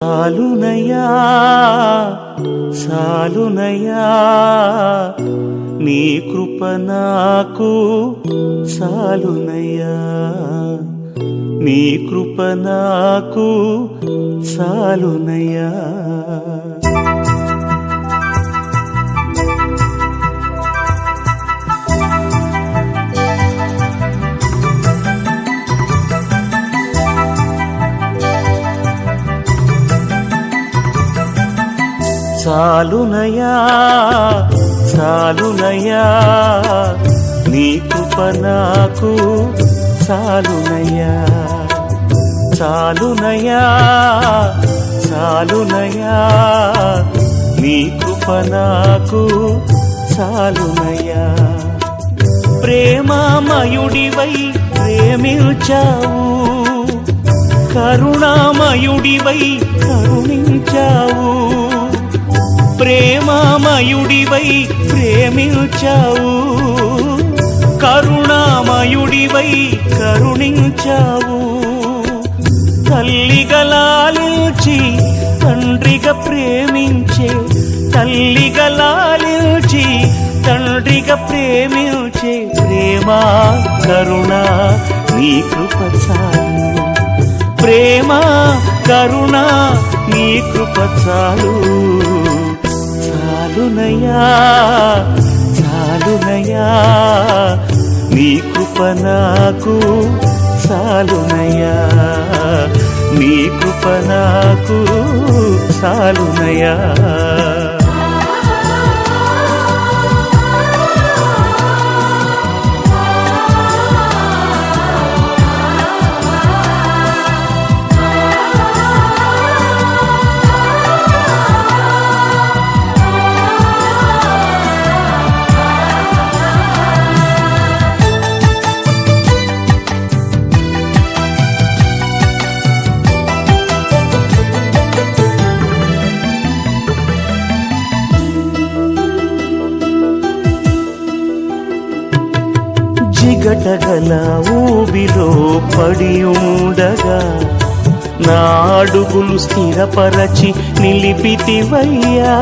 సాలునయ్యా సాలునయ్యా నీ కృప నాకు సాలునయ్యా నీ కృప నాకు సాలునయ్యా సాలునయ్యా సాలునయ్యా నీ కృప నాకు సాలునయ్యా సాలునయ్యా సాలునయ్యా నీ కృప నాకు సాలునయ్యా ప్రేమామయుడివై ప్రేమించావు కరుణామయుడివై కరుణించావు ప్రేమామయుడివై ప్రేమించావు కరుణామయుడివై కరుణించావు తల్లిగా లాలించి తండ్రిగా ప్రేమించే తల్లిగా లాలించి తండ్రిగా ప్రేమించే ప్రేమ కరుణ నీ కృప చాలు ప్రేమ కరుణ నీ కృప చాలు సాలునయ్యా సాలునయ్యా నీ కృప నాకు సాలునయ్యా నీ కృప నాకు సాలునయ్యా జిగటగల ఊబిలో పడి ఉండగా నా అడుగులు స్థిరపరచి నిలిపితివయ్యా